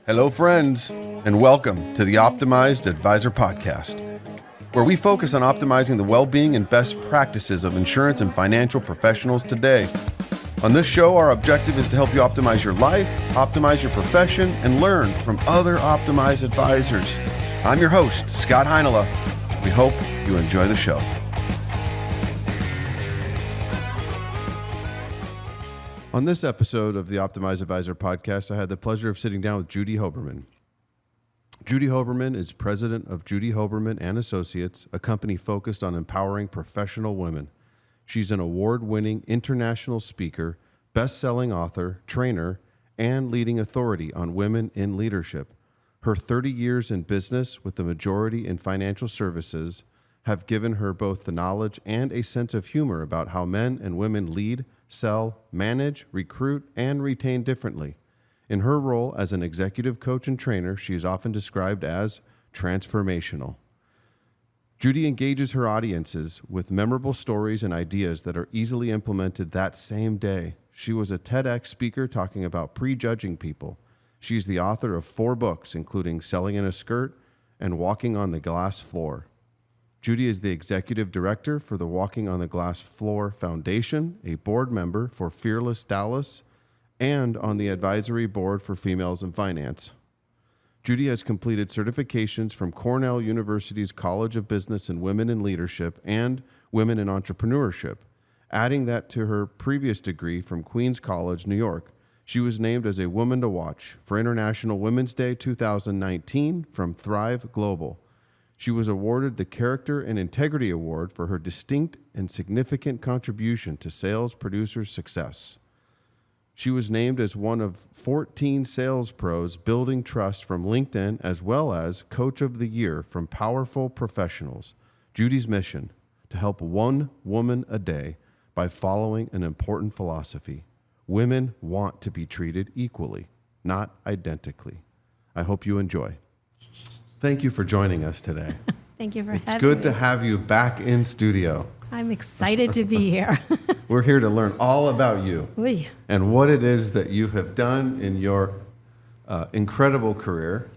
Hello, friends, and welcome to the Optimized Advisor Podcast, where we focus on optimizing the well-being and best practices of insurance and financial professionals today. On this show, our objective is to help you optimize your life, optimize your profession, and learn from other optimized advisors. I'm your host, Scott Heinela. We hope you enjoy the show. On this episode of the Optimized Advisor Podcast, I had the pleasure of sitting down with Judy Hoberman. Judy Hoberman is president of Judy Hoberman and Associates, a company focused on empowering professional women. She's an award-winning international speaker, best-selling author, trainer, and leading authority on women in leadership. Her 30 years in business, with the majority in financial services, have given her both the knowledge and a sense of humor about how men and women lead, sell, manage, recruit, and retain differently. In her role as an executive coach and trainer, she is often described as transformational. Judy engages her audiences with memorable stories and ideas that are easily implemented that same day. She was a TEDx speaker talking about prejudging people. She's the author of 4 books, including Selling in a Skirt and Walking on the Glass Floor. Judy is the executive director for the Walking on the Glass Floor Foundation, a board member for Fearless Dallas, and on the advisory board for Females in Finance. Judy has completed certifications from Cornell University's College of Business and Women in Leadership and Women in Entrepreneurship. Adding that to her previous degree from Queens College, New York, she was named as a Woman to Watch for International Women's Day 2019 from Thrive Global. She was awarded the Character and Integrity Award for her distinct and significant contribution to sales producers' success. She was named as one of 14 sales pros building trust from LinkedIn, as well as Coach of the Year from Powerful Professionals. Judy's mission: to help one woman a day by following an important philosophy. Women want to be treated equally, not identically. I hope you enjoy. Thank you for joining us today. Thank you for having me. It's good to have you back in studio. I'm excited to be here. We're here to learn all about you Oy. and what it is that you have done in your incredible career.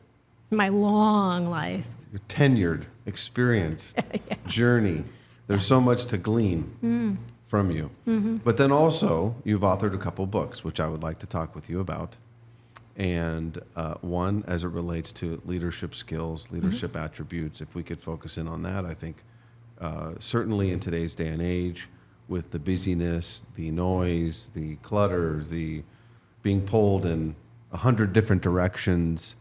My long life. Your tenured, experienced journey. There's so much to glean from you. Mm-hmm. But then also, you've authored a couple books, which I would like to talk with you about. And one, as it relates to leadership skills, leadership attributes, if we could focus in on that, I think certainly in today's day and age, with the busyness, the noise, the clutter, the being pulled in 100 different directions,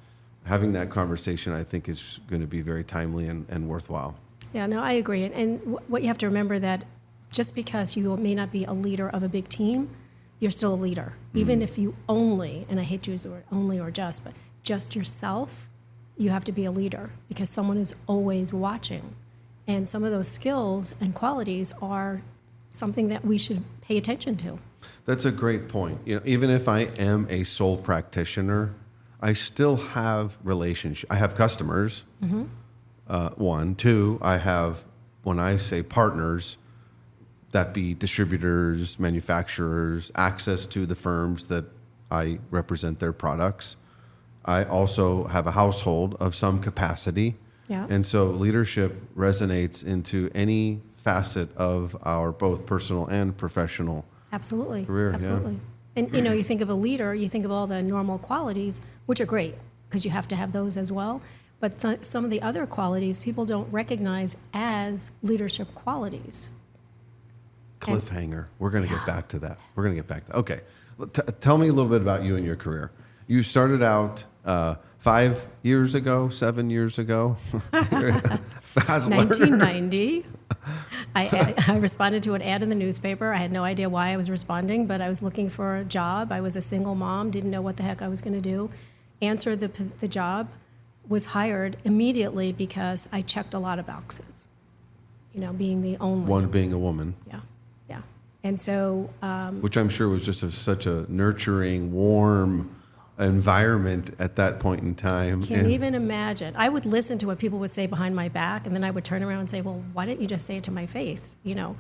having that conversation, I think, is going to be very timely and worthwhile. Yeah, no, I agree. And what you have to remember that just because you may not be a leader of a big team, you're still a leader. Even if you only, and I hate to use the word only or just, but just yourself, you have to be a leader because someone is always watching. And some of those skills and qualities are something that we should pay attention to. That's a great point. You know, even if I am a sole practitioner, I still have relationships. I have customers, one. Two, I have, when I say partners, that be distributors, manufacturers, access to the firms that I represent their products. I also have a household of some capacity. Yeah. And so leadership resonates into any facet of our both personal and professional Absolutely. career. Absolutely. Yeah. And you think of a leader, you think of all the normal qualities, which are great because you have to have those as well. But some of the other qualities people don't recognize as leadership qualities. Cliffhanger. We're going to get back to that. Okay. Tell me a little bit about you and your career. You started out 5 years ago, 7 years ago. Fast 1990. I responded to an ad in the newspaper. I had no idea why I was responding, but I was looking for a job. I was a single mom, didn't know what the heck I was going to do. Answered the job, was hired immediately because I checked a lot of boxes. You know, being the only one, being a woman. Yeah. And so... which I'm sure was just such a nurturing, warm environment at that point in time. Can't even imagine. I would listen to what people would say behind my back, and then I would turn around and say, well, why didn't you just say it to my face? You know,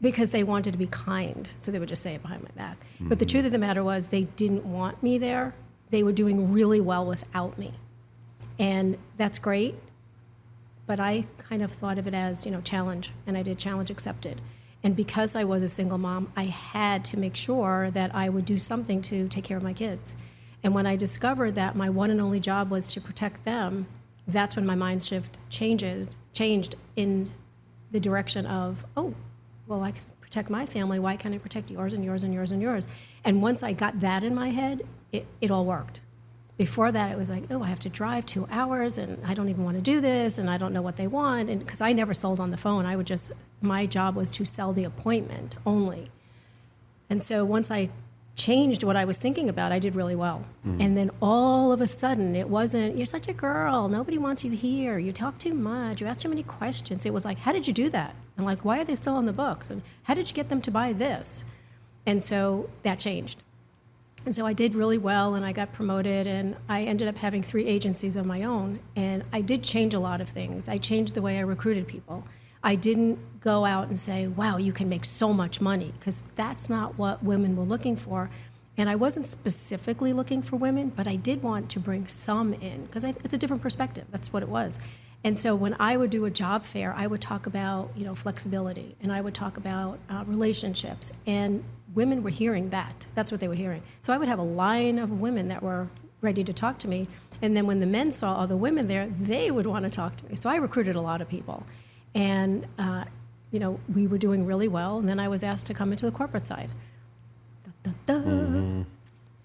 because they wanted to be kind, so they would just say it behind my back. Mm-hmm. But the truth of the matter was they didn't want me there they were doing really well without me. And that's great, but I kind of thought of it as, challenge, and I did challenge accepted. And because I was a single mom, I had to make sure that I would do something to take care of my kids. And when I discovered that my one and only job was to protect them, that's when my mind shift changed in the direction of, oh, well, I can protect my family. Why can't I protect yours and yours and yours and yours? And once I got that in my head, it all worked. Before that, it was like, oh, I have to drive 2 hours, and I don't even want to do this, and I don't know what they want. And because I never sold on the phone, my job was to sell the appointment only. And so once I changed what I was thinking about, I did really well. And then all of a sudden, it wasn't, you're such a girl, nobody wants you here, you talk too much, you ask too many questions. It was like, how did you do that? And like, why are they still on the books? And how did you get them to buy this? And so that changed. And so I did really well, and I got promoted, and I ended up having 3 agencies of my own. And I did change a lot of things. I changed the way I recruited people. I didn't go out and say, wow, you can make so much money, because that's not what women were looking for. And I wasn't specifically looking for women, but I did want to bring some in, because it's a different perspective. That's what it was. And so when I would do a job fair, I would talk about, flexibility, and I would talk about relationships, and women were hearing that. That's what they were hearing. So I would have a line of women that were ready to talk to me, and then when the men saw other women there, they would want to talk to me. So I recruited a lot of people, and we were doing really well, and then I was asked to come into the corporate side. And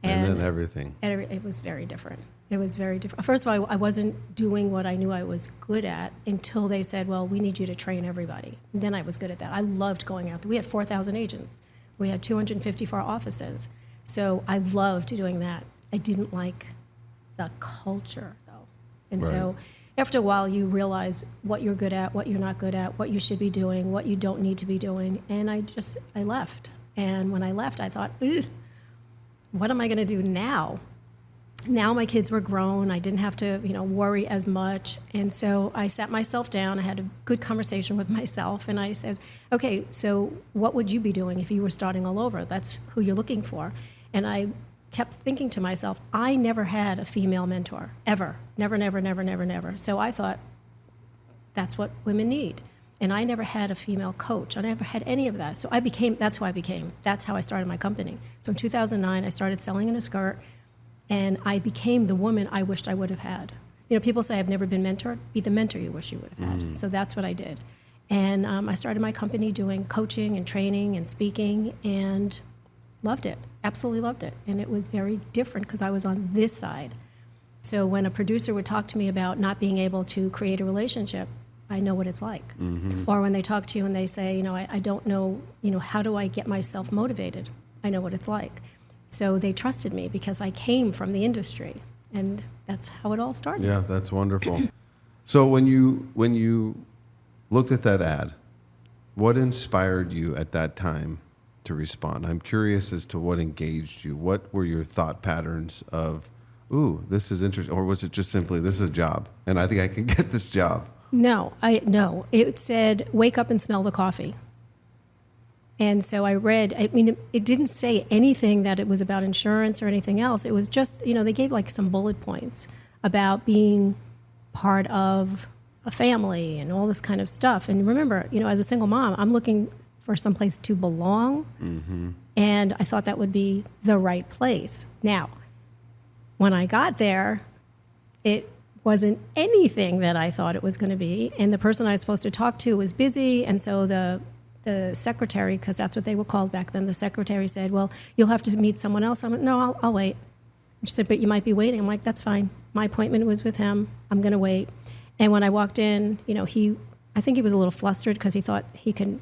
then everything. And it was very different. It was very different. First of all, I wasn't doing what I knew I was good at until they said, well, we need you to train everybody. And then I was good at that. I loved going out there. We had 4,000 agents. We had 254 offices. So I loved doing that. I didn't like the culture, though. And so after a while, you realize what you're good at, what you're not good at, what you should be doing, what you don't need to be doing. And I left. And when I left, I thought, what am I going to do now? Now my kids were grown. I didn't have to, worry as much. And so I sat myself down. I had a good conversation with myself. And I said, okay, so what would you be doing if you were starting all over? That's who you're looking for. And I kept thinking to myself, I never had a female mentor, ever. Never, never, never, never, never. So I thought, that's what women need. And I never had a female coach. I never had any of that. So that's who I became. That's how I started my company. So in 2009, I started selling in a skirt. And I became the woman I wished I would have had. People say I've never been mentored. Be the mentor you wish you would have had. So that's what I did. And I started my company doing coaching and training and speaking, and loved it. Absolutely loved it. And it was very different because I was on this side. So when a producer would talk to me about not being able to create a relationship, I know what it's like. Or when they talk to you and they say, I don't know, how do I get myself motivated? I know what it's like. So they trusted me because I came from the industry, and that's how it all started. Yeah, that's wonderful. So when you looked at that ad, what inspired you at that time to respond? I'm curious as to what engaged you. What were your thought patterns of, ooh, this is interesting, or was it just simply, this is a job, and I think I can get this job? No. It said, wake up and smell the coffee. And so I read, it didn't say anything that it was about insurance or anything else. It was just, they gave like some bullet points about being part of a family and all this kind of stuff. And remember, as a single mom, I'm looking for some place to belong. And I thought that would be the right place. Now, when I got there, it wasn't anything that I thought it was going to be. And the person I was supposed to talk to was busy. And so the secretary, because that's what they were called back then, the secretary said, well, you'll have to meet someone else. I'm like, no, I'll wait. She said, but you might be waiting. I'm like, that's fine. My appointment was with him. I'm going to wait. And when I walked in, I think he was a little flustered because he thought he could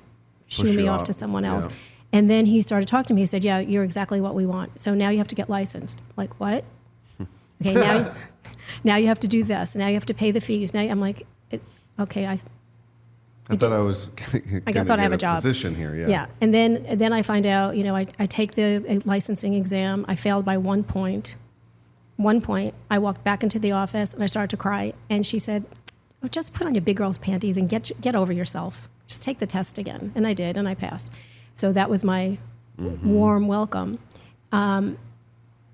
shoo me off to someone else. Yeah. And then he started talking to me. He said, yeah, you're exactly what we want. So now you have to get licensed. I'm like, what? Okay, now you have to do this. Now you have to pay the fees. Now I'm like, okay, I thought I have a job position here. Yeah. Yeah. And then I find out, I take the licensing exam. I failed by 1 point. 1 point, I walked back into the office and I started to cry. And she said, oh, just put on your big girl's panties and get over yourself. Just take the test again. And I did, and I passed. So that was my warm welcome.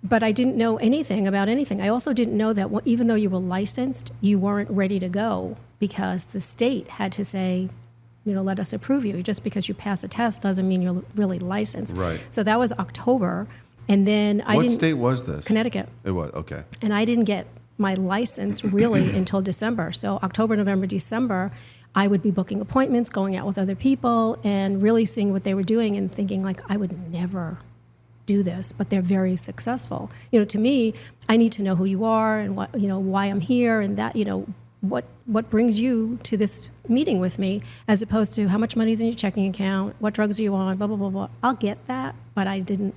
But I didn't know anything about anything. I also didn't know that even though you were licensed, you weren't ready to go because the state had to say, let us approve you. Just because you pass a test doesn't mean you're really licensed. Right. So that was October. And then What state was this? Connecticut. It was, okay. And I didn't get my license really until December. So October, November, December, I would be booking appointments, going out with other people, and really seeing what they were doing and thinking like, I would never do this, but they're very successful. To me, I need to know who you are and what, why I'm here, and that, what brings you to this meeting with me, as opposed to how much money's in your checking account, what drugs are you on, blah, blah, blah, blah. I'll get that, but I didn't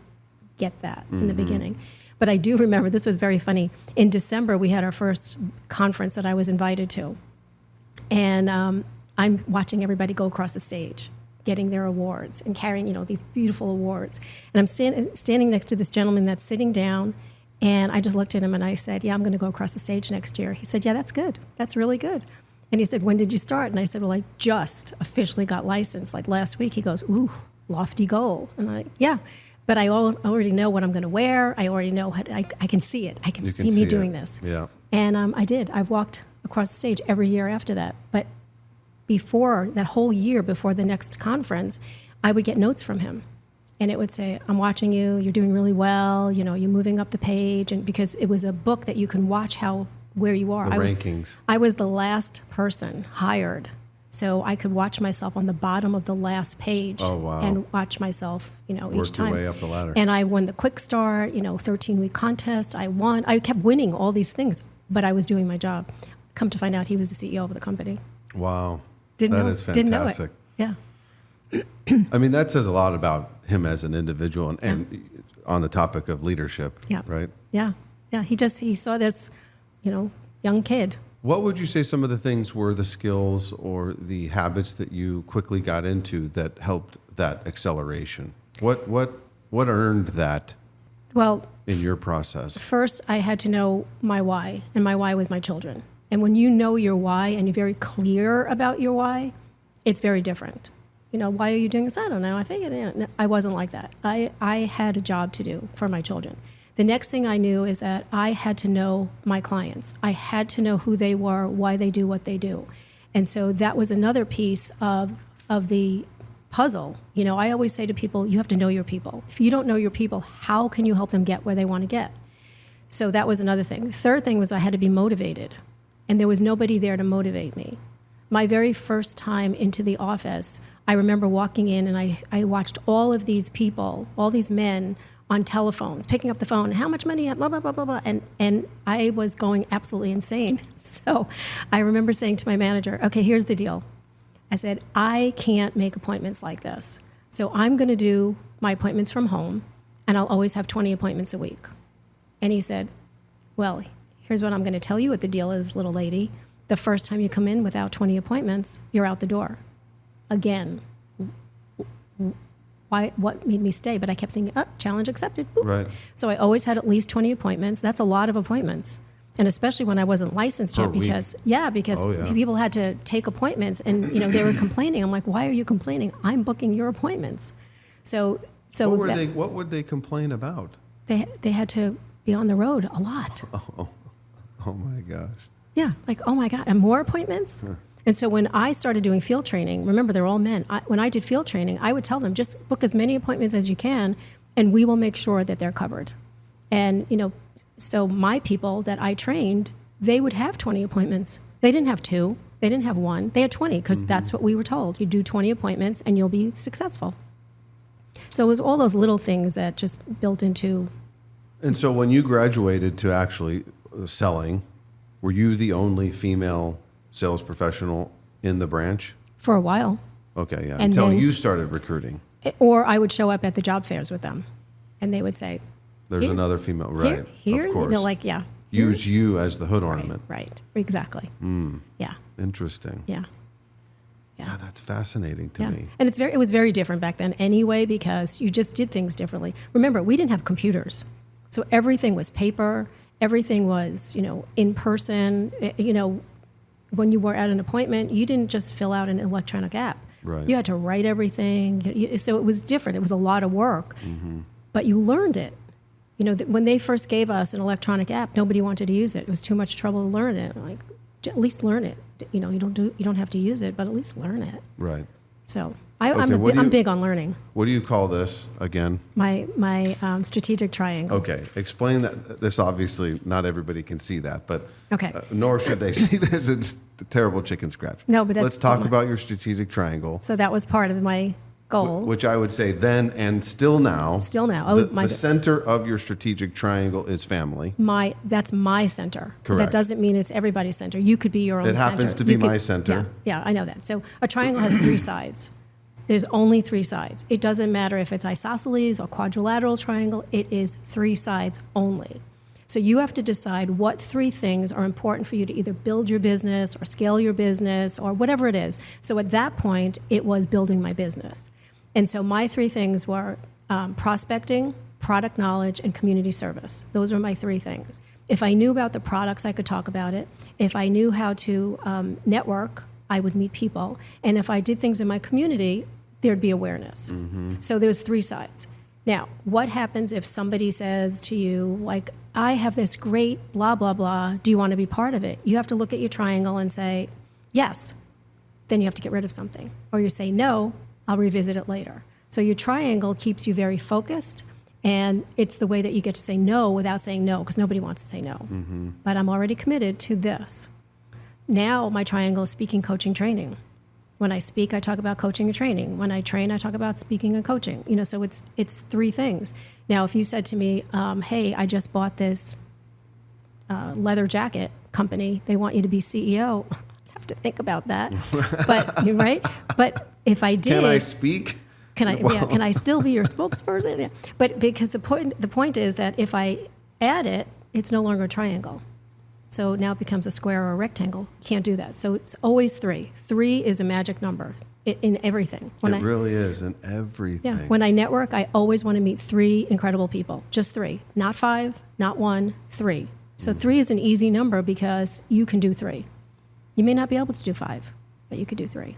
get that in the beginning. But I do remember, this was very funny. In December, we had our first conference that I was invited to. And I'm watching everybody go across the stage, getting their awards and carrying, these beautiful awards. And I'm standing next to this gentleman that's sitting down, and I just looked at him and I said, yeah, I'm going to go across the stage next year. He said, yeah, that's good. That's really good. And he said, when did you start? And I said, well, I just officially got licensed, like last week. He goes, ooh, lofty goal. And yeah. But I already know what I'm going to wear. I already know I can see it. I can see me doing this. Yeah. And I did. I've walked across the stage every year after that. But before that whole year, before the next conference, I would get notes from him. And it would say, I'm watching you. You're doing really well. You're moving up the page. And because it was a book that you can watch where you are. The rankings. I was the last person hired. So I could watch myself on the bottom of the last page. Oh, wow. And watch myself, each time. Worked your way up the ladder. And I won the quick start, 13-week contest. I won. I kept winning all these things, but I was doing my job. Come to find out, he was the CEO of the company. Wow. Didn't know is fantastic. Didn't know it. Yeah. I mean, that says a lot about him as an individual and on the topic of leadership, Yeah. right? Yeah. Yeah. He saw this, young kid. What would you say some of the things were, the skills or the habits that you quickly got into that helped that acceleration? What earned that Well, in your process? first I had to know my why, and my why with my children. And when you know your why and you're very clear about your why, it's very different. Why are you doing this? I don't know. I figured it out. I wasn't like that. I had a job to do for my children. The next thing I knew is that I had to know my clients. I had to know who they were, why they do what they do. And so that was another piece of the puzzle. I always say to people, you have to know your people. If you don't know your people, how can you help them get where they want to get? So that was another thing. The third thing was I had to be motivated. And there was nobody there to motivate me. My very first time into the office, I remember walking in and I watched all of these people, all these men on telephones, picking up the phone, how much money, blah, blah, blah, blah, blah. And I was going absolutely insane. So I remember saying to my manager, okay, here's the deal. I said, I can't make appointments like this. So I'm going to do my appointments from home, and I'll always have 20 appointments a week. And he said, well, here's what I'm going to tell you what the deal is, little lady. The first time you come in without 20 appointments, you're out the door. Again, what made me stay? But I kept thinking, challenge accepted. Boop. Right. So I always had at least 20 appointments. That's a lot of appointments. And especially when I wasn't licensed Per yet, because people had to take appointments, and they were complaining. I'm like, why are you complaining? I'm booking your appointments. So what would they complain about? They had to be on the road a lot. Oh my gosh. Yeah, like, oh my God, and more appointments? Huh. And so when I started doing field training, remember, they're all men. When I did field training, I would tell them, just book as many appointments as you can, and we will make sure that they're covered. And, so my people that I trained, they would have 20 appointments. They didn't have 2. They didn't have 1. They had 20, because that's what we were told. You do 20 appointments, and you'll be successful. So it was all those little things that just built into. And so when you graduated to actually selling, were you the only female sales professional in the branch? For a while. Okay, yeah. And Until then, you started recruiting. Or I would show up at the job fairs with them, and they would say, there's another female, right? Here, of course. yeah. Use you as the hood ornament. Right, exactly. Yeah. Interesting. Yeah. Yeah, that's fascinating to me. And it was very different back then anyway, because you just did things differently. Remember, we didn't have computers. So everything was paper, everything was, in person. When you were at an appointment, you didn't just fill out an electronic app. Right. You had to write everything. So it was different. It was a lot of work, but you learned it. When they first gave us an electronic app, nobody wanted to use it. It was too much trouble to learn it. Like, at least learn it. You don't have to use it, but at least learn it. Right. So Okay, I'm big on learning. What do you call this again? My strategic triangle. Okay, explain that. This obviously not everybody can see that, but Okay. Nor should they see this. It's the terrible chicken scratch. No, but let's talk about your strategic triangle. So that was part of my goal. Which I would say then and still now. Still now. The center of your strategic triangle is family. That's my center. Correct. That doesn't mean it's everybody's center. You could be your own center. It happens to be my center. Yeah, I know that. So a triangle has three sides. There's only three sides. It doesn't matter if it's isosceles or quadrilateral triangle. It is three sides only. So you have to decide what three things are important for you to either build your business or scale your business or whatever it is. So at that point, it was building my business. And so my three things were prospecting, product knowledge, and community service. Those were my three things. If I knew about the products, I could talk about it. If I knew how to network, I would meet people. And if I did things in my community, there'd be awareness. Mm-hmm. So there's three sides. Now, what happens if somebody says to you, like, I have this great blah, blah, blah. Do you want to be part of it? You have to look at your triangle and say, yes. Then you have to get rid of something. Or you say, no, I'll revisit it later. So your triangle keeps you very focused, and it's the way that you get to say no without saying no, because nobody wants to say no. Mm-hmm. But I'm already committed to this. Now my triangle is speaking, coaching, training. When I speak, I talk about coaching and training. When I train, I talk about speaking and coaching. So it's three things. Now, if you said to me, hey, I just bought this leather jacket company, they want you to be CEO, I'd have to think about that. But you're right. But if I did, can I speak? Can I still be your spokesperson? Yeah. But because the point is that if I add it, it's no longer a triangle. So now it becomes a square or a rectangle. Can't do that. So it's always three. Three is a magic number in everything. It really is in everything. Yeah. When I network, I always want to meet three incredible people. Just three. Not five, not one, three. So three is an easy number because you can do three. You may not be able to do five, but you could do three.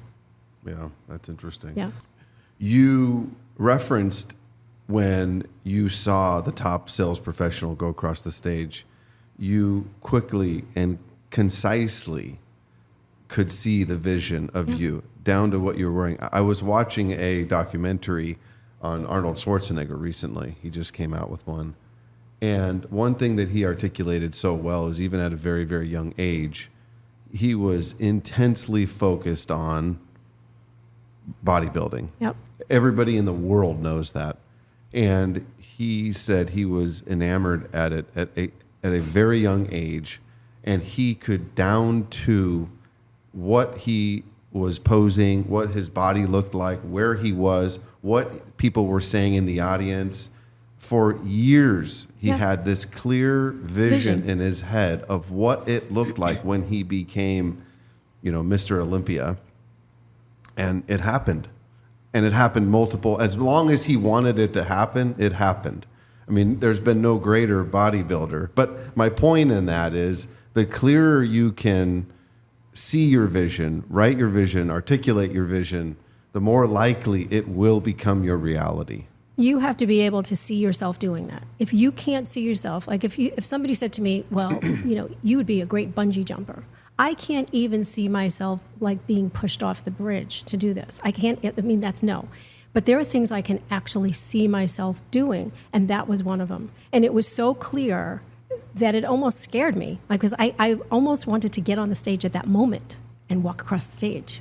Yeah, that's interesting. Yeah. You referenced when you saw the top sales professional go across the stage, you quickly and concisely could see the vision of you down to what you were wearing. I was watching a documentary on Arnold Schwarzenegger recently. He just came out with one. And one thing that he articulated so well is even at a very, very young age, he was intensely focused on bodybuilding. Yep. Everybody in the world knows that. And he said he was enamored at it at a very young age, and he could down to what he was posing, what his body looked like, where he was, what people were saying in the audience. For years, he had this clear vision in his head of what it looked like when he became, Mr. Olympia. And it happened. And it happened multiple. As long as he wanted it to happen, it happened. I mean, there's been no greater bodybuilder. But my point in that is the clearer you can see your vision, write your vision, articulate your vision, the more likely it will become your reality. You have to be able to see yourself doing that. If you can't see yourself, like if somebody said to me, well, you would be a great bungee jumper. I can't even see myself like being pushed off the bridge to do this. That's no. But there are things I can actually see myself doing, and that was one of them. And it was so clear that it almost scared me, because I almost wanted to get on the stage at that moment and walk across the stage,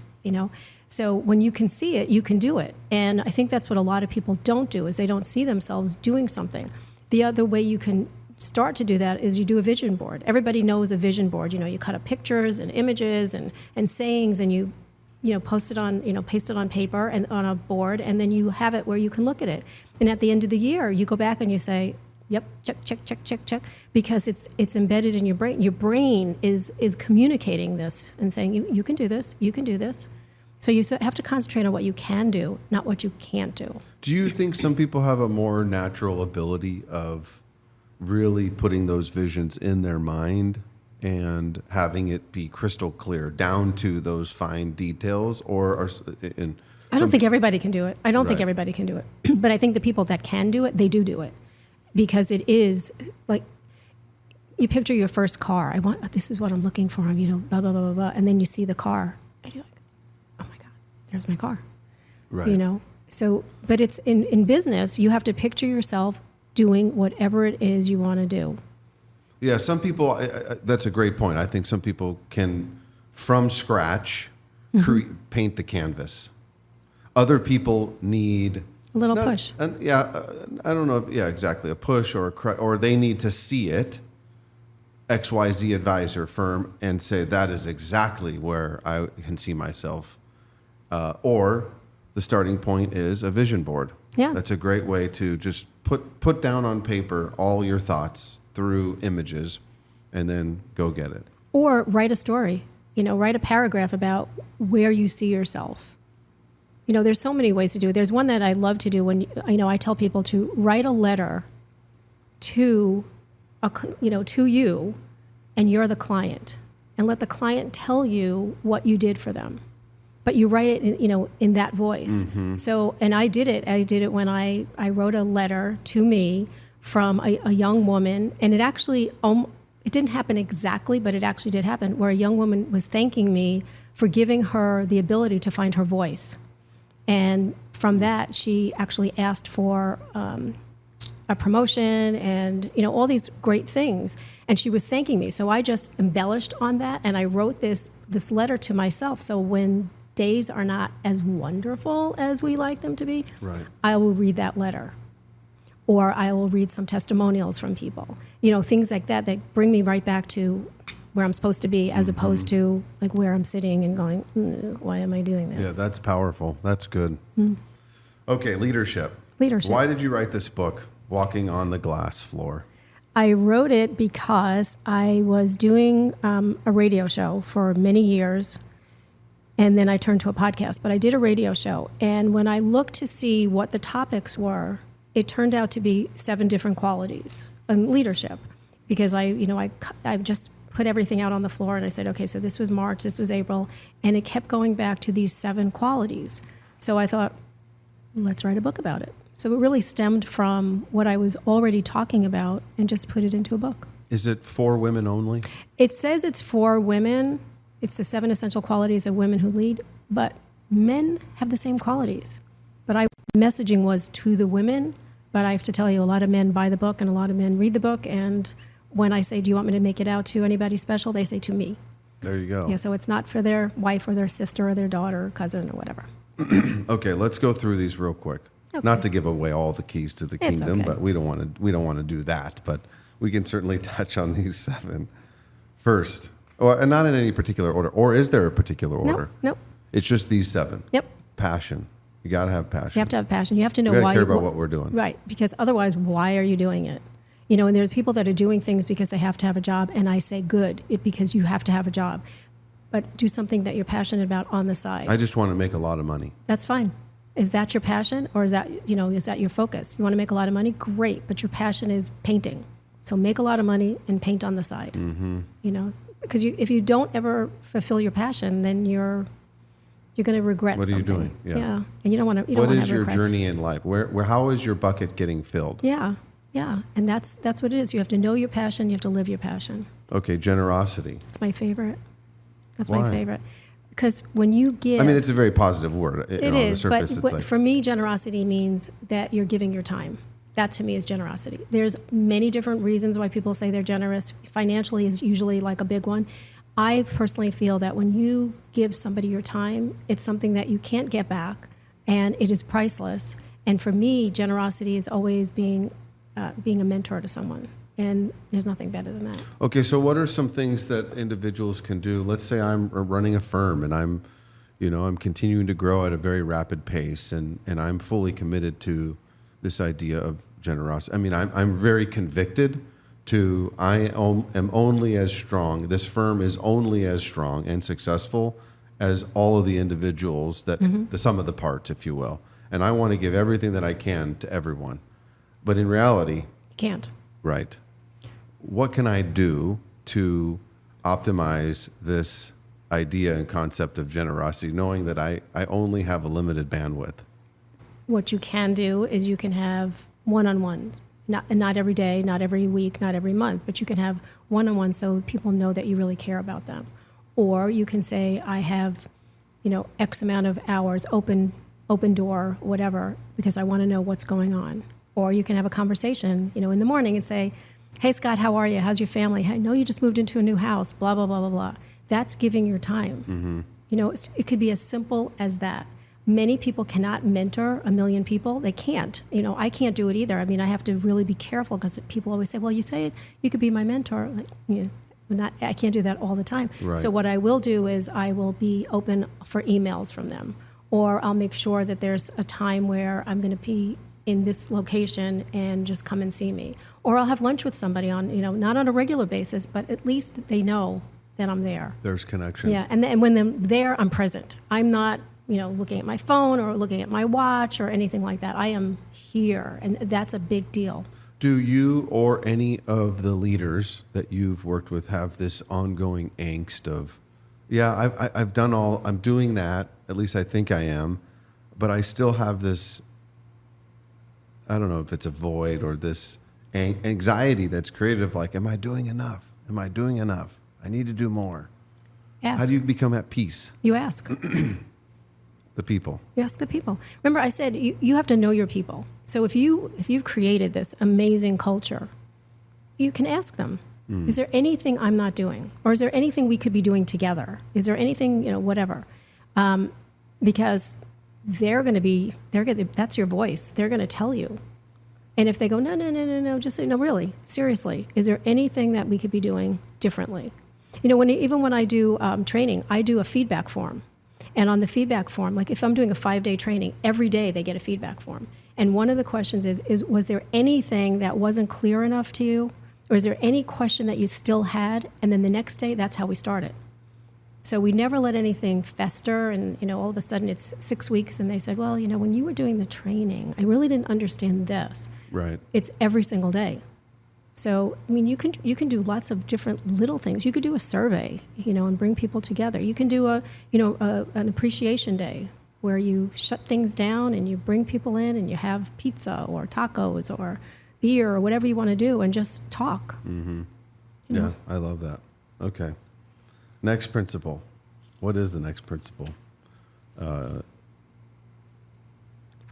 So when you can see it, you can do it. And I think that's what a lot of people don't do, is they don't see themselves doing something. The other way you can start to do that is you do a vision board. Everybody knows a vision board. You cut up pictures and images and sayings, and you post it on, paste it on paper and on a board, and then you have it where you can look at it. And at the end of the year, you go back and you say, yep, check, because it's embedded in your brain. Your brain is communicating this and saying, you can do this, you can do this. So you have to concentrate on what you can do, not what you can't do. Do you think some people have a more natural ability of really putting those visions in their mind and having it be crystal clear down to those fine details? I don't think everybody can do it. But I think the people that can do it, they do it. because it is like, you picture your first car. This is what I'm looking for. I'm, blah, blah, blah, blah, blah. And then you see the car and you're like, oh my God, there's my car. Right. So, but it's in business, you have to picture yourself doing whatever it is you want to do. Yeah, some people, that's a great point. I think some people can, from scratch, paint the canvas. Other people need A little push. I don't know. Exactly. A push or they need to see it, XYZ advisor firm, and say, that is exactly where I can see myself. Or the starting point is a vision board. Yeah. That's a great way to just put down on paper all your thoughts through images and then go get it. Or write a story, write a paragraph about where you see yourself. There's so many ways to do it. There's one that I love to do when, I tell people to write a letter to you, and you're the client, and let the client tell you what you did for them. But you write it, in that voice. Mm-hmm. So, and I did it when I wrote a letter to me from a young woman, and it actually, it didn't happen exactly, but it actually did happen, where a young woman was thanking me for giving her the ability to find her voice. And from that, she actually asked for a promotion and, all these great things. And she was thanking me. So I just embellished on that, and I wrote this letter to myself. So when days are not as wonderful as we like them to be, right, I will read that letter. Or I will read some testimonials from people. Things like that bring me right back to where I'm supposed to be, as opposed to like where I'm sitting and going, why am I doing this? Yeah, that's powerful. That's good. Okay, leadership. Leadership. Why did you write this book, Walking on the Glass Floor? I wrote it because I was doing a radio show for many years, and then I turned to a podcast. But I did a radio show, and when I looked to see what the topics were, it turned out to be 7 different qualities in leadership, because I just put everything out on the floor, and I said, okay, so this was March, this was April, and it kept going back to these 7 qualities. So I thought, let's write a book about it. So it really stemmed from what I was already talking about and just put it into a book. Is it for women only? It says it's for women. It's the 7 essential qualities of women who lead, but men have the same qualities. But messaging was to the women, but I have to tell you, a lot of men buy the book and a lot of men read the book, and when I say, do you want me to make it out to anybody special? They say to me. There you go. Yeah, so it's not for their wife or their sister or their daughter or cousin or whatever. Okay, let's go through these real quick. Okay. Not to give away all the keys to the kingdom, okay. but we don't want to do that. But we can certainly touch on these 7 first, and not in any particular order. Or is there a particular order? Nope. It's just these 7. Yep. Passion. You got to have passion. You have to have passion. You have to know You gotta why. care about what we're doing. Right, because otherwise, why are you doing it? And there's people that are doing things because they have to have a job, and I say good, because you have to have a job. But do something that you're passionate about on the side. I just want to make a lot of money. That's fine. Is that your passion, or is that your focus? You want to make a lot of money? Great, but your passion is painting. So make a lot of money and paint on the side. Mm-hmm. Because if you don't ever fulfill your passion, then you're going to regret something. What are you doing? Yeah. And you don't want to. What is your journey in life? How is your bucket getting filled? Yeah. And that's what it is. You have to know your passion. You have to live your passion. Okay, generosity. That's my favorite. Why? My favorite. Because when you give... I mean, it's a very positive word. It on is, the surface, but for me, generosity means that you're giving your time. That to me is generosity. There's many different reasons why people say they're generous. Financially is usually like a big one. I personally feel that when you give somebody your time, it's something that you can't get back, and it is priceless. And for me, generosity is always being a mentor to someone. And there's nothing better than that. Okay, so what are some things that individuals can do? Let's say I'm running a firm and I'm continuing to grow at a very rapid pace, and I'm fully committed to this idea of generosity. I mean, I'm very convicted to I am only as strong. This firm is only as strong and successful as all of the individuals that the sum of the parts, if you will. And I want to give everything that I can to everyone. But in reality, You can't. right. What can I do to optimize this idea and concept of generosity, knowing that I only have a limited bandwidth? What you can do is you can have one-on-ones. Not every day, not every week, not every month, but you can have one-on-one so people know that you really care about them. Or you can say, I have, X amount of hours, open door, whatever, because I want to know what's going on. Or you can have a conversation, in the morning and say, hey, Scott, how are you? How's your family? I know you just moved into a new house, blah, blah, blah, blah, blah. That's giving your time. It could be as simple as that. Many people cannot mentor a million people. They can't. I can't do it either. I mean, I have to really be careful because people always say, well, you say you could be my mentor. Like, I can't do that all the time. Right. So what I will do is I will be open for emails from them, or I'll make sure that there's a time where I'm going to be in this location and just come and see me. Or I'll have lunch with somebody on, not on a regular basis, but at least they know that I'm there. There's connection. Yeah, and when I'm there, I'm present. I'm not, looking at my phone or looking at my watch or anything like that. I am here, and that's a big deal. Do you or any of the leaders that you've worked with have this ongoing angst of, I've done I'm doing that, at least I think I am, but I still have this, I don't know if it's a void or this anxiety that's created of like, am I doing enough? Am I doing enough? I need to do more. Ask. How do you become at peace? You ask. The people. You ask the people. Remember, I said you have to know your people. So if you've created this amazing culture, you can ask them, is there anything I'm not doing? Or is there anything we could be doing together? Is there anything, whatever? Because that's your voice. They're going to tell you. And if they go, no, just say, no, really, seriously, is there anything that we could be doing differently? Even when I do training, I do a feedback form. And on the feedback form, like if I'm doing a 5-day training, every day they get a feedback form. And one of the questions is was there anything that wasn't clear enough to you? Or is there any question that you still had? And then the next day, that's how we start it. So we never let anything fester, and all of a sudden it's 6 weeks, and they said, well, when you were doing the training, I really didn't understand this. Right. It's every single day. So I mean, you can do lots of different little things. You could do a survey, and bring people together. You can do an appreciation day where you shut things down and you bring people in and you have pizza or tacos or beer or whatever you want to do and just talk. Mm-hmm. Yeah, I love that. Okay. Next principle. What is the next principle?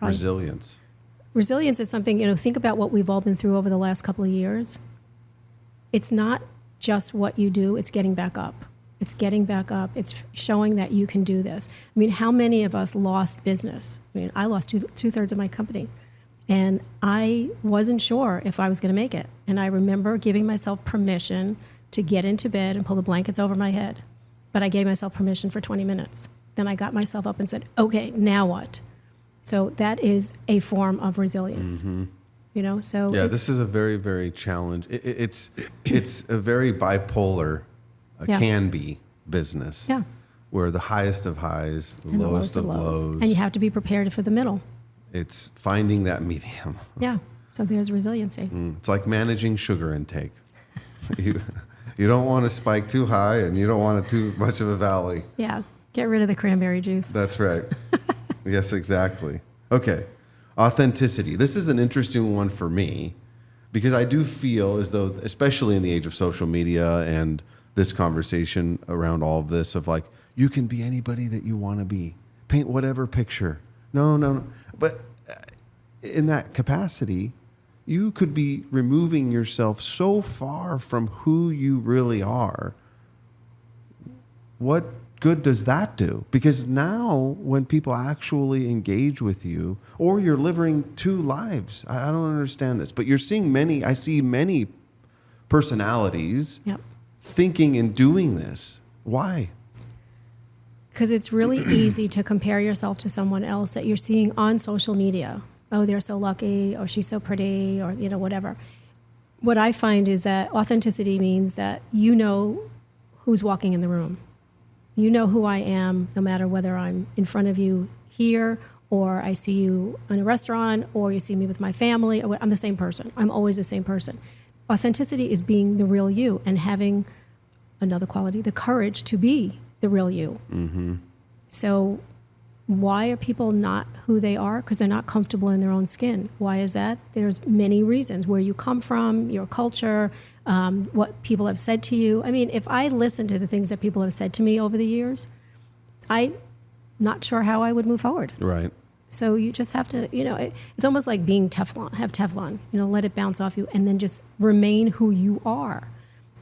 Resilience. Resilience is something, think about what we've all been through over the last couple of years. It's not just what you do, it's getting back up. It's getting back up. It's showing that you can do this. I mean, how many of us lost business? I mean, I lost two-thirds of my company. And I wasn't sure if I was going to make it. And I remember giving myself permission to get into bed and pull the blankets over my head. But I gave myself permission for 20 minutes. Then I got myself up and said, okay, now what? So that is a form of resilience. Mm-hmm. So yeah, this is a very, very challenge. It's a very bipolar, can be business. Yeah. Where the highest of highs, the lowest of lows. And you have to be prepared for the middle. It's finding that medium. Yeah. So there's resiliency. It's like managing sugar intake. You don't want to spike too high, and you don't want too much of a valley. Yeah. Get rid of the cranberry juice. That's right. Yes, exactly. Okay. Authenticity. This is an interesting one for me because I do feel as though, especially in the age of social media and this conversation around all of this of like, you can be anybody that you want to be. Paint whatever picture. No. But in that capacity, you could be removing yourself so far from who you really are. What good does that do? Because now when people actually engage with you, or you're living two lives, I don't understand this, but you're seeing I see many personalities thinking and doing this. Why? Because it's really easy to compare yourself to someone else that you're seeing on social media. Oh, they're so lucky, or she's so pretty, or whatever. What I find is that authenticity means that you know who's walking in the room. You know who I am, no matter whether I'm in front of you here, or I see you in a restaurant, or you see me with my family. I'm the same person. I'm always the same person. Authenticity is being the real you and having another quality, the courage to be the real you. Mm-hmm. So Why are people not who they are? Because they're not comfortable in their own skin. Why is that? There's many reasons. Where you come from, your culture, what people have said to you. I mean, if I listen to the things that people have said to me over the years, I'm not sure how I would move forward. Right. So you just have to, it's almost like being Teflon, have Teflon, let it bounce off you and then just remain who you are.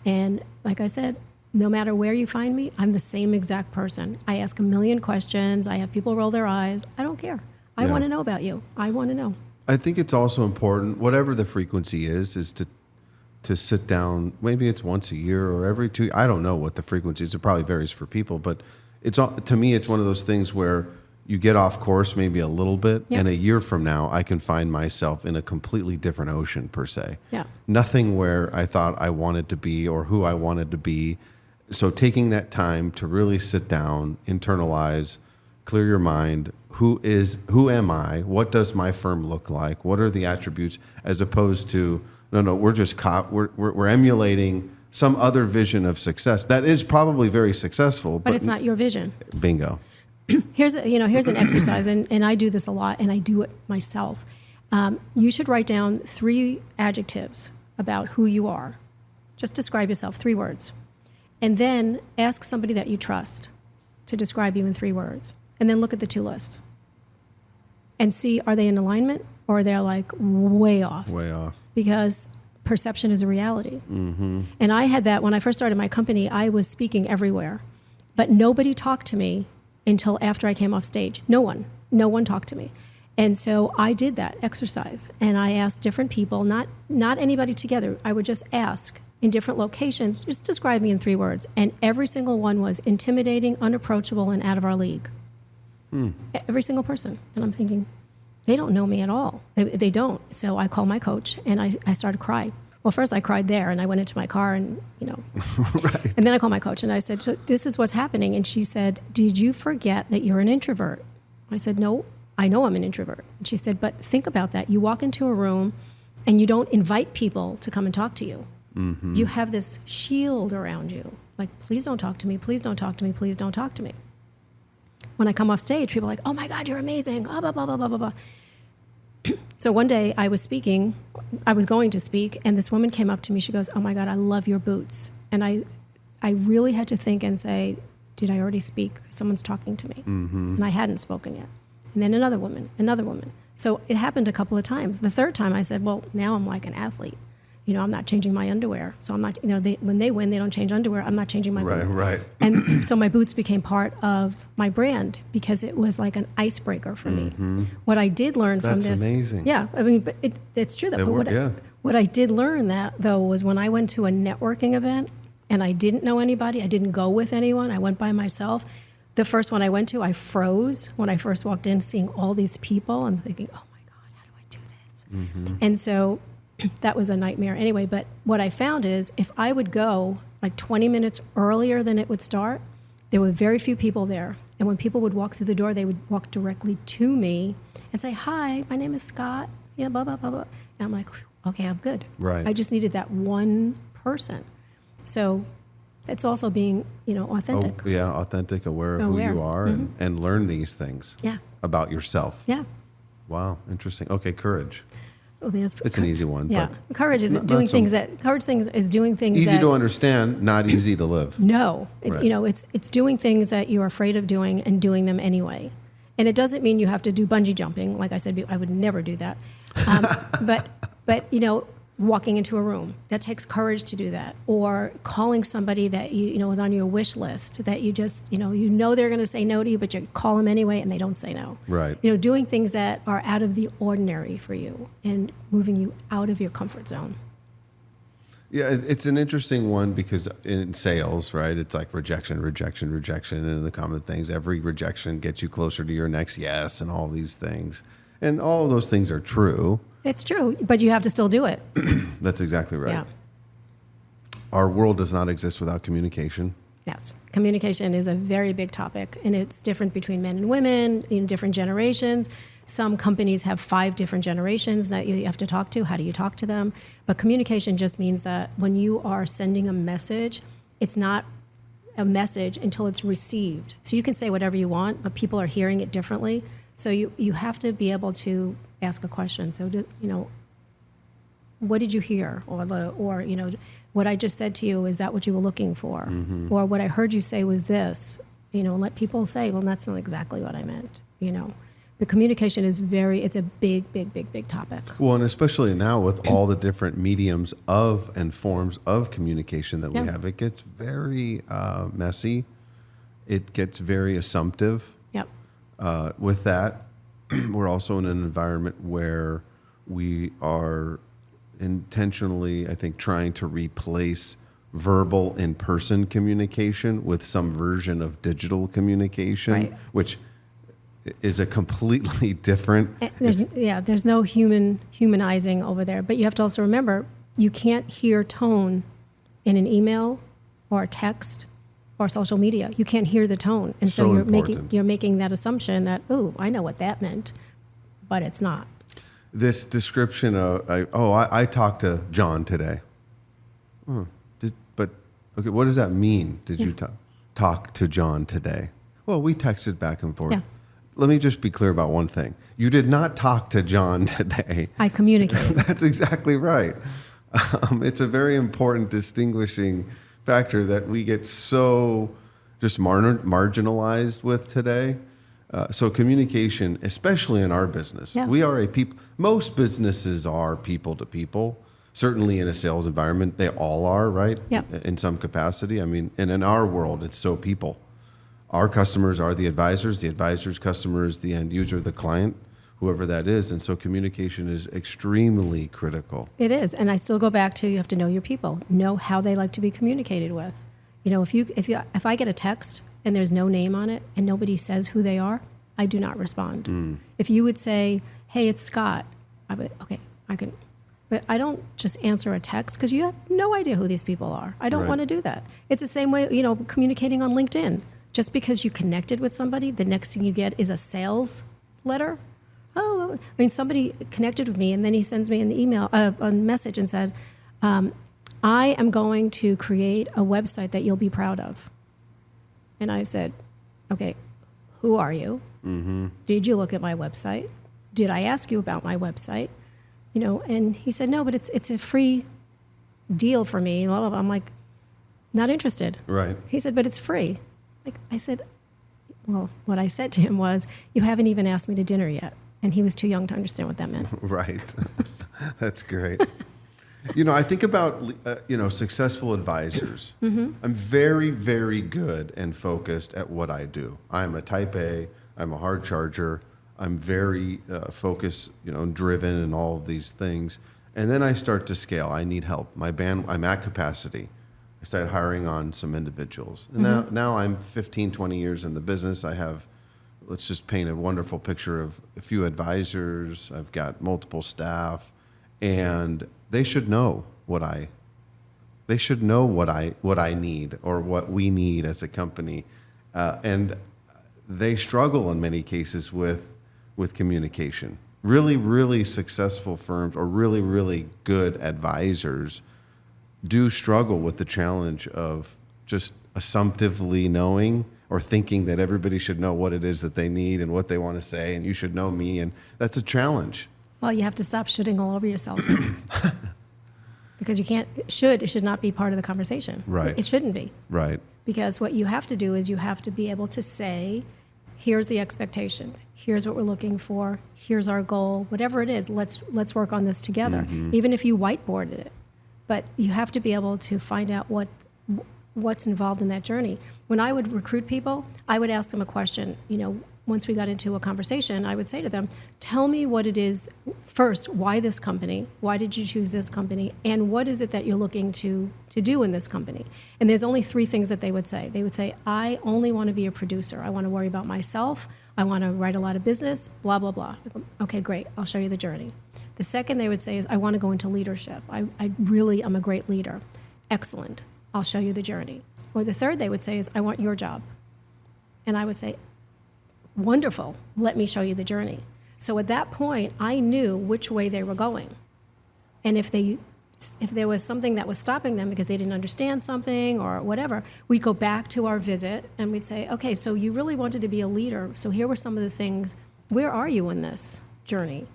And like I said, no matter where you find me, I'm the same exact person. I ask a million questions. I have people roll their eyes. I don't care. I want to know about you. I want to know. I think it's also important, whatever the frequency is to sit down. Maybe it's once a year or every 2. I don't know what the frequency is. It probably varies for people, but to me, it's one of those things where you get off course maybe a little bit, and a year from now, I can find myself in a completely different ocean, per se. Yeah. Nothing where I thought I wanted to be or who I wanted to be. So taking that time to really sit down, internalize, clear your mind. Who am I? What does my firm look like? What are the attributes? As opposed to, no, we're just we're emulating some other vision of success that is probably very successful, but it's not your vision. Bingo. Here's an exercise, and I do this a lot, and I do it myself. You should write down 3 adjectives about who you are. Just describe yourself, 3 words. And then ask somebody that you trust to describe you in 3 words. And then look at the 2 lists. And see, are they in alignment or are they like way off? Way off. Because perception is a reality. Mm-hmm. And I had that when I first started my company. I was speaking everywhere. But nobody talked to me until after I came off stage. No one talked to me. And so I did that exercise, and I asked different people, not anybody together. I would just ask in different locations, just describe me in 3 words. And every single one was intimidating, unapproachable, and out of our league. Every single person. And I'm thinking, they don't know me at all. They don't. So I called my coach, and I started crying. Well, first I cried there, and I went into my car, and Right. And then I called my coach, and I said, so this is what's happening. And she said, did you forget that you're an introvert? I said, no, I know I'm an introvert. And she said, but think about that. You walk into a room, and you don't invite people to come and talk to you. Mm-hmm. You have this shield around you. Like, please don't talk to me. Please don't talk to me. Please don't talk to me. When I come off stage, people are like, oh, my God, you're amazing. Blah, blah, blah, blah, blah, blah. So one day I was going to speak, and this woman came up to me. She goes, oh, my God, I love your boots. And I really had to think and say, did I already speak? Someone's talking to me. Mm-hmm. And I hadn't spoken yet. And then another woman. So it happened a couple of times. The 3rd time I said, well, now I'm like an athlete. I'm not changing my underwear. So I'm not, when they win, they don't change underwear. I'm not changing my boots. Right. And so my boots became part of my brand because it was like an icebreaker for me. What I did learn from this. That's amazing. Yeah. I mean, but it's true. What I did learn though, was when I went to a networking event and I didn't know anybody, I didn't go with anyone, I went by myself. The first one I went to, I froze when I first walked in, seeing all these people. I'm thinking, oh my God, how do I do this? Mm-hmm. And so that was a nightmare anyway. But what I found is if I would go like 20 minutes earlier than it would start, there were very few people there. And when people would walk through the door, they would walk directly to me and say, hi, my name is Scott. Yeah, blah, blah, blah, blah. And I'm like, okay, I'm good. Right. I just needed that one person. So it's also being, authentic. Oh, yeah, authentic, aware of who you are, and learn these things about yourself. Yeah. Wow, interesting. Okay, courage. Oh, it's an easy one. Yeah, but courage is doing things easy to understand, not easy to live. No, Right. It's doing things that you're afraid of doing and doing them anyway. And it doesn't mean you have to do bungee jumping. Like I said, I would never do that. But walking into a room, that takes courage to do that. Or calling somebody that was on your wish list that you just they're going to say no to you, but you call them anyway and they don't say no. Right. Doing things that are out of the ordinary for you and moving you out of your comfort zone. Yeah, it's an interesting one because in sales, right, it's like rejection, and the common things. Every rejection gets you closer to your next yes and all these things. And all of those things are true. It's true, but you have to still do it. That's exactly right. Yeah. Our world does not exist without communication. Yes. Communication is a very big topic, and it's different between men and women in different generations. Some companies have 5 different generations that you have to talk to. How do you talk to them? But communication just means that when you are sending a message, it's not a message until it's received. So you can say whatever you want, but people are hearing it differently. So you have to be able to ask a question. So, what did you hear? Or what I just said to you, is that what you were looking for? Mm-hmm. Or what I heard you say was this, let people say, well, that's not exactly what I meant, The communication is it's a big, big, big, big topic. Well, and especially now with all the different mediums of and forms of communication that we have, it gets very messy. It gets very assumptive. Yep. With that, we're also in an environment where we are intentionally, I think, trying to replace verbal in-person communication with some version of digital communication, Right. which is a completely different. There's no humanizing over there. But you have to also remember, you can't hear tone in an email or a text or social media. You can't hear the tone, and so you're making that assumption that, oh, I know what that meant, but it's not. This description of I talked to John today. Okay, what does that mean? Did you talk to John today? Well, we texted back and forth. Yeah. Let me just be clear about one thing. You did not talk to John today. I communicated. That's exactly right. It's a very important distinguishing factor that we get so just marginalized with today. So communication, especially in our business, we are most businesses are people to people. Certainly in a sales environment, they all are, right? Yeah. In some capacity. I mean, and in our world, it's so people. Our customers are the advisor's customer is the end user, the client, whoever that is. And so communication is extremely critical. It is. And I still go back to, you have to know your people, know how they like to be communicated with. If I get a text and there's no name on it and nobody says who they are, I do not respond. If you would say, hey, it's Scott, I would, okay, I can. But I don't just answer a text because you have no idea who these people are. I don't want to do that. It's the same way, communicating on LinkedIn. Just because you connected with somebody, the next thing you get is a sales letter. Somebody connected with me and then he sends me an email, a message and said, I am going to create a website that you'll be proud of. And I said, okay, who are you? Mm-hmm. Did you look at my website? Did I ask you about my website? And he said, no, but it's a free deal for me. I'm like, not interested. Right. He said, but it's free. I said, well, what I said to him was, you haven't even asked me to dinner yet. And he was too young to understand what that meant. Right. That's great. I think about, successful advisors. Mm-hmm. I'm very, very good and focused at what I do. I'm a type A. I'm a hard charger. I'm very focused, driven and all of these things. And then I start to scale. I need help. I'm at capacity. I started hiring on some individuals. And now I'm 15, 20 years in the business. I have, let's just paint a wonderful picture of a few advisors. I've got multiple staff, and they should know what I need or what we need as a company. And they struggle in many cases with communication. Really, really successful firms or really, really good advisors do struggle with the challenge of just assumptively knowing or thinking that everybody should know what it is that they need and what they want to say, and you should know me, and that's a challenge. Well, you have to stop shooting all over yourself. Because it should not be part of the conversation. Right. It shouldn't be. Right. Because what you have to do is you have to be able to say, here's the expectation. Here's what we're looking for. Here's our goal. Whatever it is, let's work on this together. Mm-hmm. Even if you whiteboarded it. But you have to be able to find out what's involved in that journey. When I would recruit people, I would ask them a question. Once we got into a conversation, I would say to them, tell me what it is, first, why this company? Why did you choose this company? And what is it that you're looking to do in this company? And there's only 3 things that they would say. They would say, I only want to be a producer. I want to worry about myself. I want to write a lot of business, blah, blah, blah. Okay, great. I'll show you the journey. The second they would say is, I want to go into leadership. I really am a great leader. Excellent. I'll show you the journey. Or the third they would say is, I want your job. And I would say, wonderful. Let me show you the journey. So at that point, I knew which way they were going. And if they if there was something that was stopping them because they didn't understand something or whatever, we'd go back to our visit and we'd say, okay, so you really wanted to be a leader. So here were some of the things. Where are you in this journey?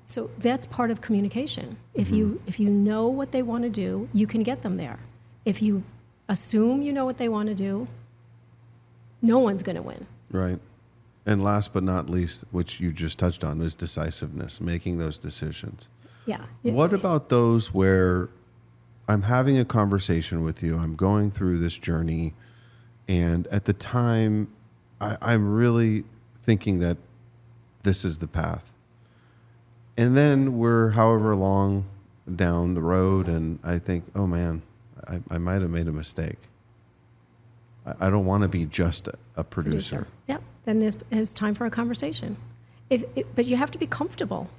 So that's part of communication. If you know what they want to do, you can get them there. If you assume you know what they want to do, no one's going to win. Right. And last but not least, which you just touched on, is decisiveness, making those decisions. Yeah. What about those where I'm having a conversation with you, I'm going through this journey, and at the time, I'm really thinking that this is the path. And then we're however long down the road, and I think, oh man, I might have made a mistake. I don't want to be just a producer. Yep. Then there's time for a conversation. But you have to be comfortable.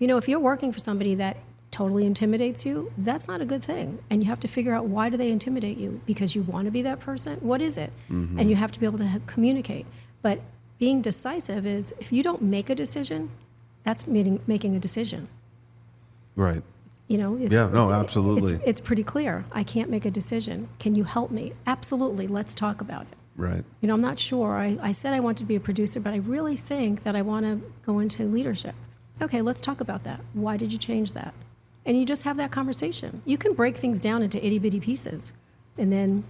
You know, if you're working for somebody that totally intimidates you, that's not a good thing. And you have to figure out, why do they intimidate you? Because you want to be that person? What is it? Mm-hmm. And you have to be able to communicate. But being decisive is, if you don't make a decision, that's making a decision. Right. You know, absolutely. It's pretty clear. I can't make a decision. Can you help me? Absolutely. Let's talk about it. Right. You know, I'm not sure. I said I want to be a producer, but I really think that I want to go into leadership. Okay, let's talk about that. Why did you change that? And you just have that conversation. You can break things down into itty-bitty pieces, and then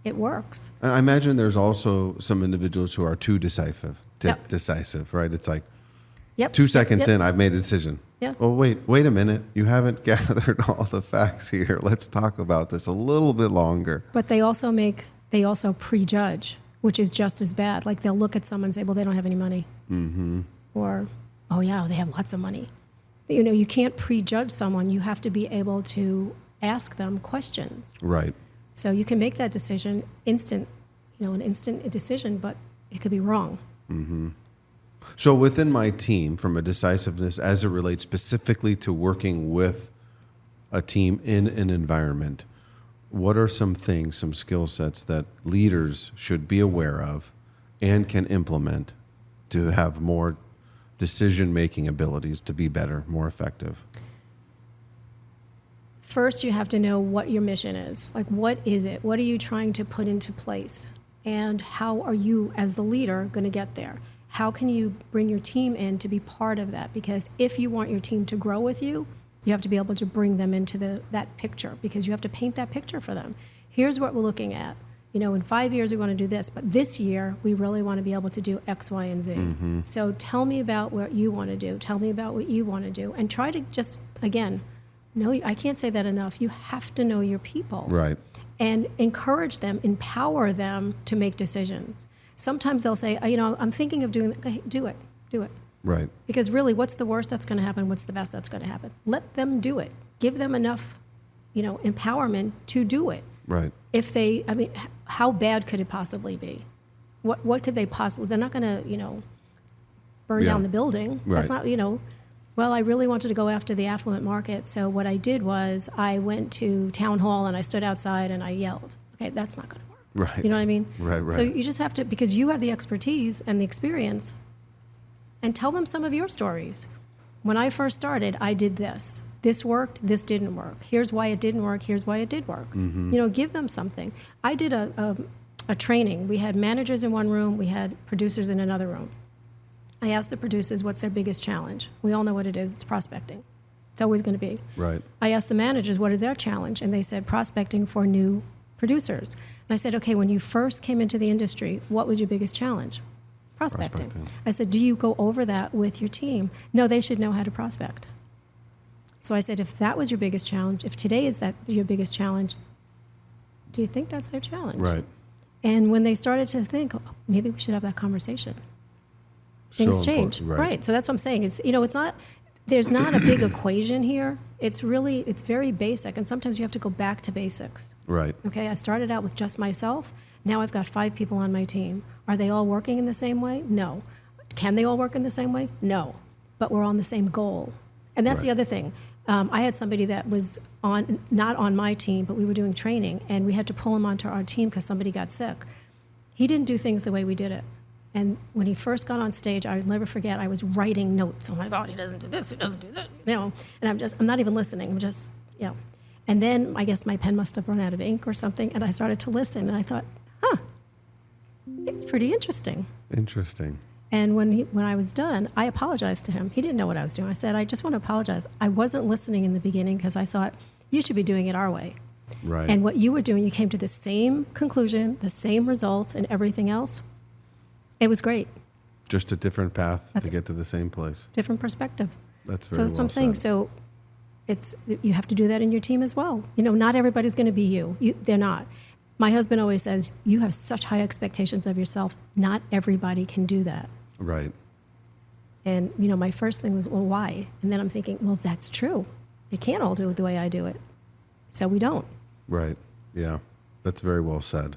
it works. I imagine there's also some individuals who are too decisive, Yep. right? It's like, Yep. 2 seconds Yep. in, I've made a decision. Yeah. Well, wait a minute. You haven't gathered all the facts here. Let's talk about this a little bit longer. But they also prejudge, which is just as bad. Like, they'll look at someone and say, well, they don't have any money. Mm-hmm. Or, oh yeah, they have lots of money. You know, you can't prejudge someone. You have to be able to ask them questions. Right. So you can make that decision an instant decision, but it could be wrong. So within my team, from a decisiveness as it relates specifically to working with a team in an environment, what are some things, some skill sets that leaders should be aware of and can implement to have more decision-making abilities, to be better, more effective? First, you have to know what your mission is. Like, what is it? What are you trying to put into place? And how are you, as the leader, going to get there? How can you bring your team in to be part of that? Because if you want your team to grow with you, you have to be able to bring them into that picture, because you have to paint that picture for them. Here's what we're looking at. You know, in 5 years, we want to do this, but this year, we really want to be able to do X, Y, and Z. Mm-hmm. So tell me about what you want to do. Tell me about what you want to do. And try to just, again, I can't say that enough. You have to know your people. Right. And encourage them, empower them to make decisions. Sometimes they'll say, I'm thinking of doing that. Okay, do it. Right. Because really, what's the worst that's going to happen? What's the best that's going to happen? Let them do it. Give them enough, empowerment to do it. Right. How bad could it possibly be? What could they possibly? They're not going to, burn down the building. Right. That's not, Well, I really wanted to go after the affluent market, so what I did was I went to town hall and I stood outside and I yelled. Okay, that's not going to work. Right. You know what I mean? Right. So you just have to, because you have the expertise and the experience, and tell them some of your stories. When I first started, I did this. This worked, this didn't work. Here's why it didn't work, here's why it did work. Mm-hmm. Give them something. I did a training. We had managers in one room, we had producers in another room. I asked the producers, what's their biggest challenge? We all know what it is. It's prospecting. It's always going to be. Right. I asked the managers, what is their challenge? And they said, prospecting for new producers. And I said, okay, when you first came into the industry, what was your biggest challenge? Prospecting. I said, do you go over that with your team? No, they should know how to prospect. So I said, if that was your biggest challenge, if today is that your biggest challenge, do you think that's their challenge? Right. And when they started to think, maybe we should have that conversation, things change. Right. So that's what I'm saying. It's, it's not, there's not a big equation here. It's very basic. And sometimes you have to go back to basics. Right. Okay. I started out with just myself. Now I've got 5 people on my team. Are they all working in the same way? No. Can they all work in the same way? No. But we're on the same goal. And that's the other thing. I had somebody that was not on my team, but we were doing training, and we had to pull him onto our team because somebody got sick. He didn't do things the way we did it. And when he first got on stage, I'll never forget, I was writing notes. Oh my God, he doesn't do this, he doesn't do that, And I'm not even listening. And then I guess my pen must have run out of ink or something, and I started to listen, and I thought, it's pretty interesting. Interesting. And when I was done, I apologized to him. He didn't know what I was doing. I said, I just want to apologize. I wasn't listening in the beginning because I thought, you should be doing it our way. Right. And what you were doing, you came to the same conclusion, the same results, and everything else. It was great. Just a different path to get to the same place. Different perspective. That's very So that's what well I'm saying. said. So you have to do that in your team as well. Not everybody's going to be you. They're not. My husband always says, you have such high expectations of yourself. Not everybody can do that. Right. And, my first thing was, well, why? And then I'm thinking, well, that's true. They can't all do it the way I do it. So we don't. Right. Yeah. That's very well said.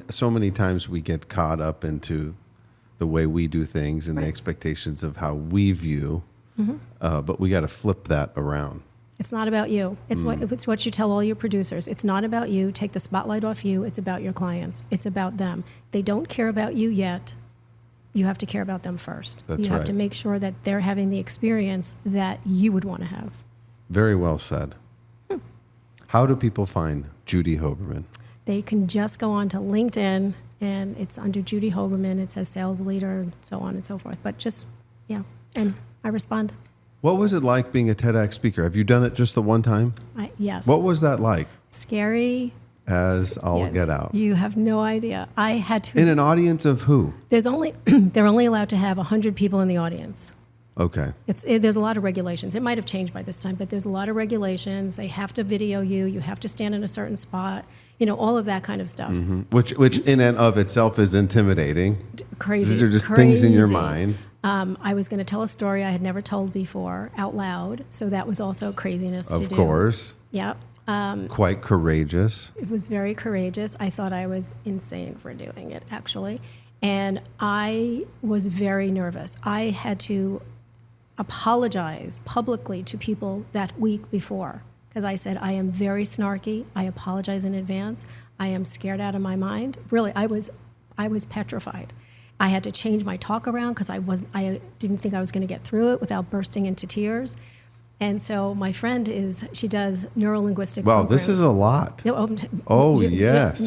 So many times we get caught up into the way we do things and the expectations of how we view, but we got to flip that around. It's not about you. It's what you tell all your producers. It's not about you. Take the spotlight off you. It's about your clients. It's about them. They don't care about you yet. You have to care about them first. That's you have right. to make sure that they're having the experience that you would want to have. Very well said. How do people find Judy Hoberman? They can just go on to LinkedIn, and it's under Judy Hoberman. It says sales leader, and so on and so forth. But just, and I respond. What was it like being a TEDx speaker? Have you done it just the one time? Yes. What was that like? Scary. As all Yes. get out. You have no idea. I had to. In an audience of who? They're only allowed to have 100 people in the audience. Okay. There's a lot of regulations. It might have changed by this time, but there's a lot of regulations. They have to video you. You have to stand in a certain spot. All of that kind of stuff. Which in and of itself is intimidating. Crazy. These are just things in your crazy. mind. I was going to tell a story I had never told before out loud, so that was also craziness to do. Of course. Yeah. Quite courageous. It was very courageous. I thought I was insane for doing it, actually. And I was very nervous. I had to apologize publicly to people that week before because I said, I am very snarky. I apologize in advance. I am scared out of my mind. Really, I was petrified. I had to change my talk around because I didn't think I was going to get through it without bursting into tears. And so my friend she does neuro-linguistic Wow, this is a lot. Yes.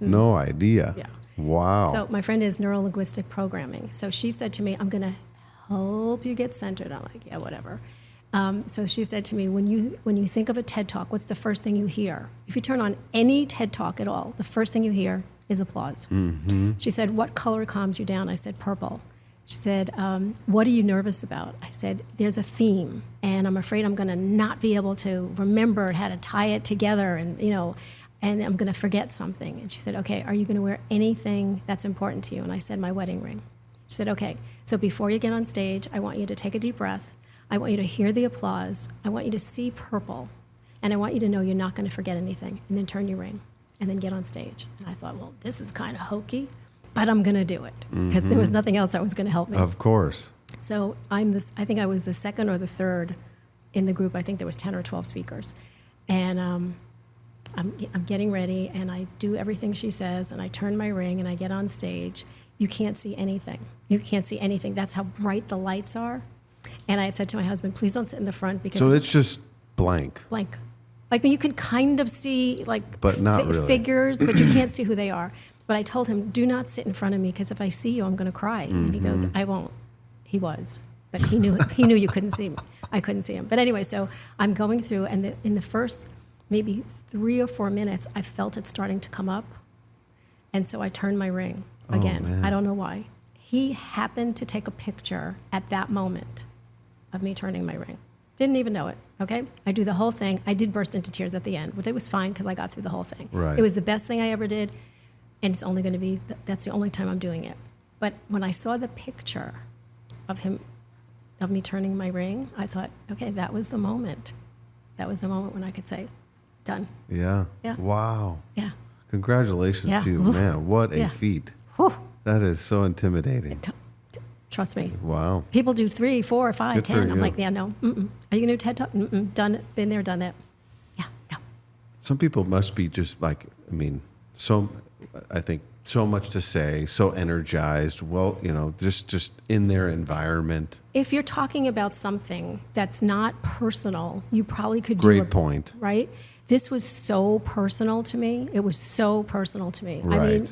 No idea. Yeah. Wow. So my friend is neuro-linguistic programming. So she said to me, I'm going to help you get centered. I'm like, yeah, whatever. So she said to me, when you think of a TED Talk, what's the first thing you hear? If you turn on any TED Talk at all, the first thing you hear is applause. Mm-hmm. She said, what color calms you down? I said, purple. She said, what are you nervous about? I said, there's a theme, and I'm afraid I'm going to not be able to remember how to tie it together, and I'm going to forget something. And she said, okay, are you going to wear anything that's important to you? And I said, my wedding ring. She said, okay, so before you get on stage, I want you to take a deep breath. I want you to hear the applause. I want you to see purple, and I want you to know you're not going to forget anything, and then turn your ring, and then get on stage. And I thought, well, this is kind of hokey, but I'm going to do it because there was nothing else that was going to help me. Of course. So I think I was the second or the third in the group. I think there was 10 or 12 speakers. And I'm getting ready, and I do everything she says, and I turn my ring, and I get on stage. You can't see anything. You can't see anything. That's how bright the lights are. And I had said to my husband, please don't sit in the front because So it's just blank. blank. Like, you can kind of see But not really. figures, but you can't see who they are. But I told him, do not sit in front of me because if I see you, I'm going to cry. And he goes, I won't. He was. But he knew you couldn't see me. I couldn't see him. But anyway, so I'm going through, and in the first maybe 3 or 4 minutes, I felt it starting to come up. And so I turned my ring again. Man. I don't know why. He happened to take a picture at that moment of me turning my ring. Didn't even know it, okay? I do the whole thing. I did burst into tears at the end, but it was fine because I got through the whole thing. Right. It was the best thing I ever did, and it's only going to be, that's the only time I'm doing it. But when I saw the picture of me turning my ring, I thought, okay, that was the moment. That was the moment when I could say, done. Yeah. Yeah. Wow. Yeah. Congratulations Yeah. to you. Oof. Man, what a Yeah. feet. Whew. That is so intimidating. Trust me. Wow. People do 3, 4, 5, Good for 10. I'm you. like, yeah, no. Mm-mm. Are you going to do TED Talk? Mm-mm. Done it. Been there, done that. Yeah, no. Some people must be just like, I think, so much to say, so energized, well, just in their environment. If you're talking about something that's not personal, you probably could do Great point. Right? This was so personal to me. It was so personal to me. Right. I mean,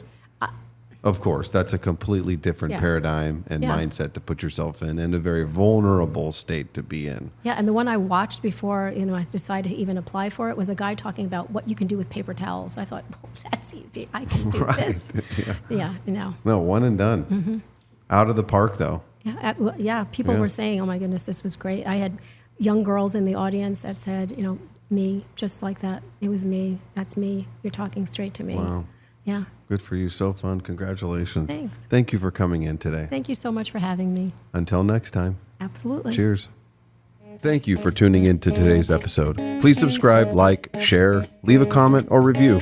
of course, that's a completely different Yeah. paradigm and Yeah. mindset to put yourself in, and a very vulnerable state to be in. yeah, and the one I watched before, I decided to even apply for it was a guy talking about what you can do with paper towels. I thought, oh, that's easy. I can do this. Yeah, No, one and done. Out of the park, though. Yeah, people Yeah. were saying, oh my goodness, this was great. I had young girls in the audience that said, me, just like that. It was me. That's me. You're talking straight to me. Wow. Yeah. Good for you. So fun. Congratulations. Thanks. Thank you for coming in today. Thank you so much for having me. Until next time. Absolutely. Cheers. Thank you for tuning in to today's episode. Please subscribe, like, share, leave a comment or review.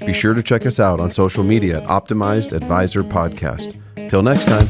Be sure to check us out on social media at Optimized Advisor Podcast. Till next time.